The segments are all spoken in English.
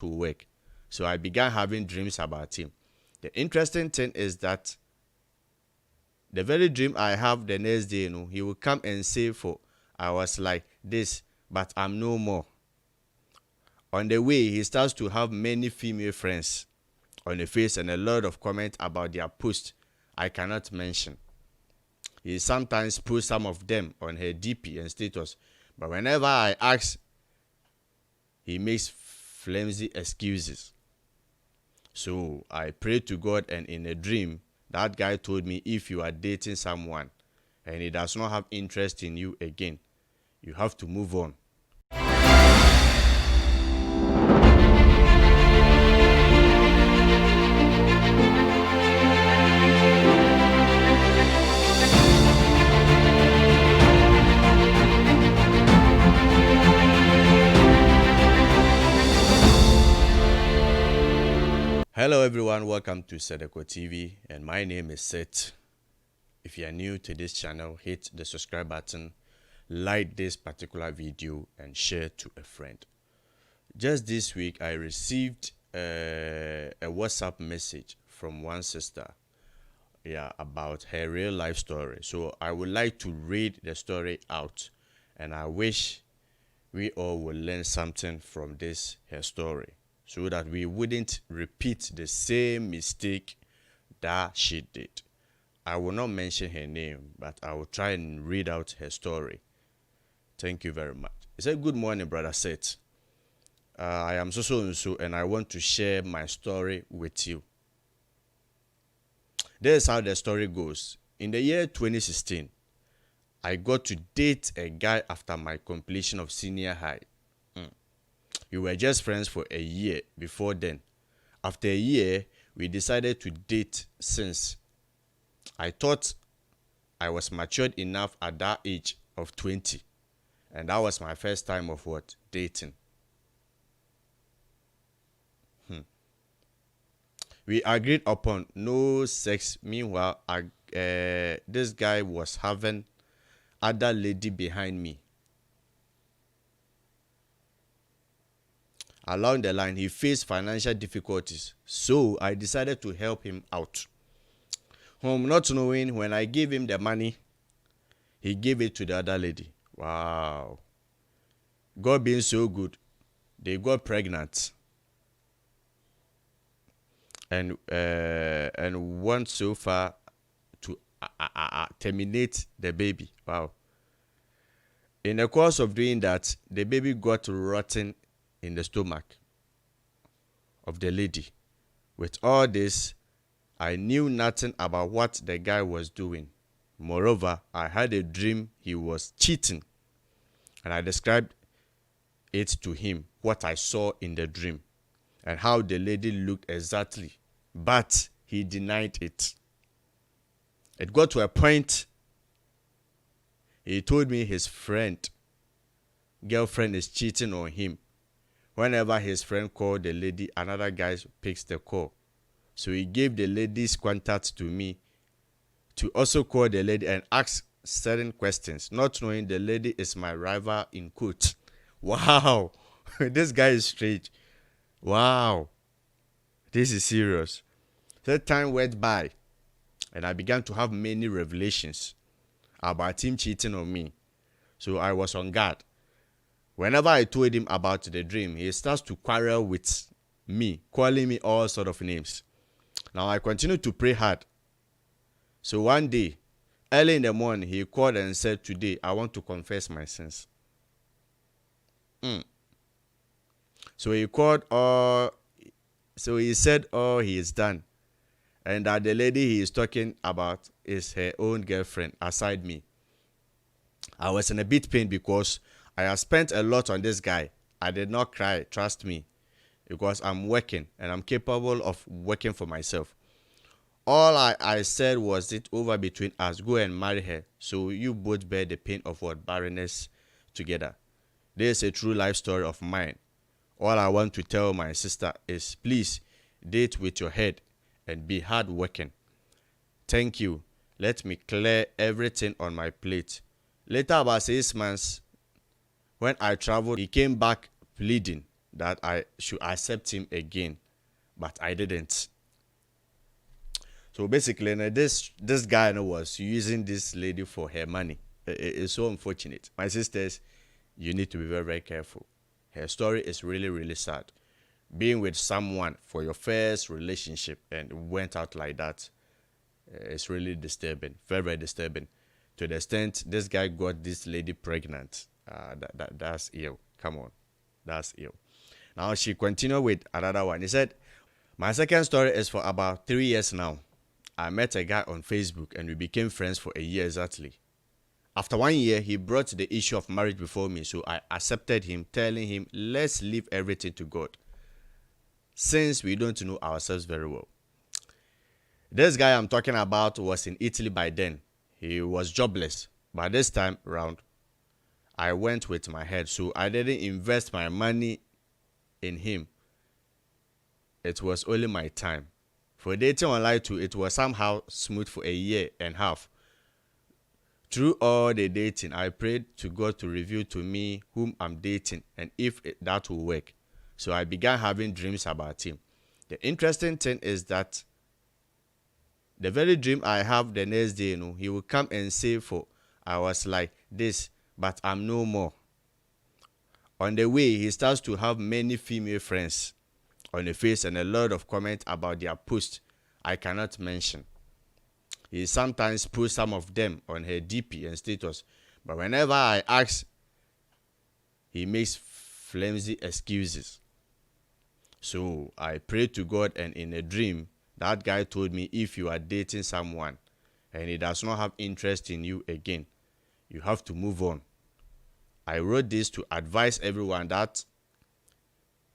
to work. So I began having dreams about him. The interesting thing is that the very dream I have the next day, he will come and say for I was like this, but I'm no more. On the way, he starts to have many female friends on the face and a lot of comments about their posts I cannot mention. He sometimes posts some of them on her DP and status, but whenever I ask, he makes flimsy excuses. So I prayed to God, and in a dream, that guy told me if you are dating someone and he does not have interest in you again, you have to move on. Hello everyone, welcome to SethEkow TV, and my name is Seth. If you are new to this channel, hit the subscribe button, like this particular video, and share to a friend. Just this week, I received a WhatsApp message from one sister, about her real life story. So I would like to read the story out, and I wish we all will learn something from this her story, so that we wouldn't repeat the same mistake that she did. I will not mention her name, but I will try and read out her story. Thank you very much. It said, "Good morning, Brother Seth. I am so and so, and I want to share my story with you." This is how the story goes. In the year 2016, I got to date a guy after my completion of senior high. We were just friends for a year before then. After a year, we decided to date since I thought I was matured enough at that age of 20. And that was my first time of dating. We agreed upon no sex. Meanwhile, this guy was having other lady behind me. Along the line, he faced financial difficulties, so I decided to help him out. Not knowing when I gave him the money, he gave it to the other lady. Wow. God being so good, they got pregnant and went so far to terminate the baby. Wow. In the course of doing that, the baby got rotten in the stomach of the lady. With all this, I knew nothing about what the guy was doing. Moreover, I had a dream he was cheating, and I described it to him, what I saw in the dream and how the lady looked exactly, but he denied it. It got to a point he told me his girlfriend is cheating on him. Whenever his friend called the lady, another guy picks the call. So he gave the lady's contact to me to also call the lady and ask certain questions, not knowing the lady is my rival in quote. Wow, this guy is straight. Wow, this is serious. That time went by, and I began to have many revelations about him cheating on me. So I was on guard. Whenever I told him about the dream, he starts to quarrel with me, calling me all sort of names. Now I continued to pray hard. So one day, early in the morning, he called and said, "Today, I want to confess my sins." So he said all he is done, and that the lady he is talking about is her own girlfriend aside me. I was in a bit pain because I have spent a lot on this guy. I did not cry, trust me, because I'm working and I'm capable of working for myself. All I said was it over between us. Go and marry her so you both bear the pain of barrenness together. This is a true life story of mine. All I want to tell my sister is please date with your head and be hardworking. Thank you. Let me clear everything on my plate. Later, about 6 months, when I traveled, he came back pleading that I should accept him again, but I didn't. So basically, this guy was using this lady for her money. It's so unfortunate. My sisters, you need to be very, very careful. Her story is really, really sad. Being with someone for your first relationship and it went out like that, it's really disturbing. Very, very disturbing. To the extent this guy got this lady pregnant. That's ill. Come on. That's ill. Now she continued with another one. He said, my second story is for about 3 years now. I met a guy on Facebook and we became friends for a year exactly. After 1 year, he brought the issue of marriage before me, so I accepted him, telling him, let's leave everything to God, since we don't know ourselves very well. This guy I'm talking about was in Italy by then. He was jobless. But this time round, I went with my head, so I didn't invest my money in him. It was only my time. For dating online too, it was somehow smooth for a year and a half. Through all the dating, I prayed to God to reveal to me whom I'm dating and if that will work. So I began having dreams about him. The interesting thing is that the very dream I have the next day, he will come and say, I was like this, but I'm no more. On the way, he starts to have many female friends on the face and a lot of comments about their posts I cannot mention. He sometimes puts some of them on her DP and status, but whenever I ask, he makes flimsy excuses. So I prayed to God, and in a dream, that guy told me, if you are dating someone and he does not have interest in you again, you have to move on. I wrote this to advise everyone that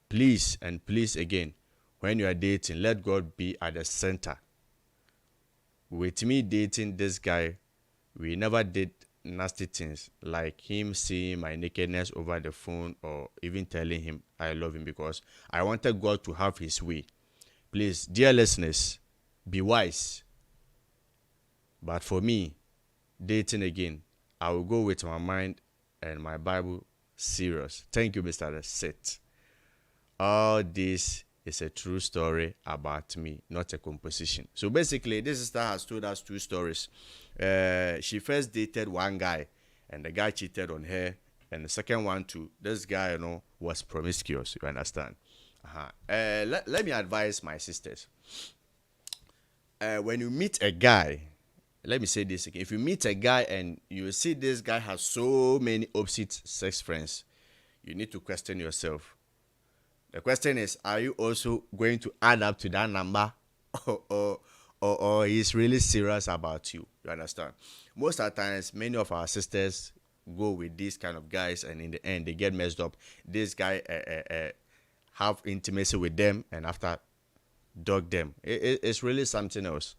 please and please again, when you are dating, let God be at the center. With me dating this guy, we never did nasty things like him seeing my nakedness over the phone or even telling him I love him, because I wanted God to have his way. Please, dear listeners, be wise. But for me, dating again, I will go with my mind and my Bible serious. Thank you, Mr. Seth. All this is a true story about me, not a composition. So basically, this sister has told us two stories. She first dated one guy, and the guy cheated on her. And the second one too, this guy, was promiscuous. You understand? Let me advise my sisters. When you meet a guy, let me say this again. If you meet a guy and you see this guy has so many opposite sex friends, you need to question yourself. The question is, are you also going to add up to that number, or he's really serious about you? You understand? Most of the times, many of our sisters go with these kind of guys, and in the end, they get messed up. This guy have intimacy with them, and after dog them. It's really something else.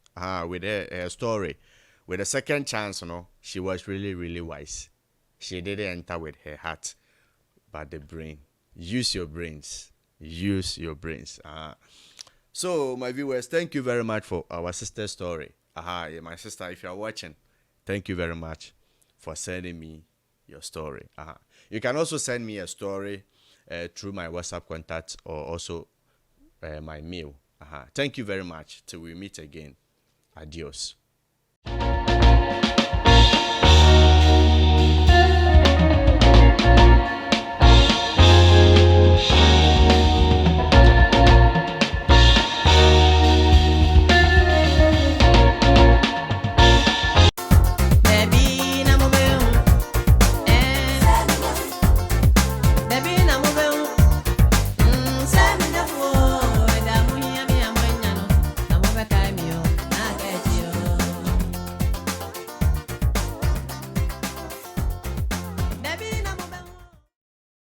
With her story, with a second chance, she was really, really wise. She didn't enter with her heart, but the brain. Use your brains. Use your brains. So, my viewers, thank you very much for our sister's story. Yeah, my sister, if you are watching, thank you very much for sending me your story. You can also send me a story through my WhatsApp contact or also my mail. Thank you very much. Till we meet again. Adios.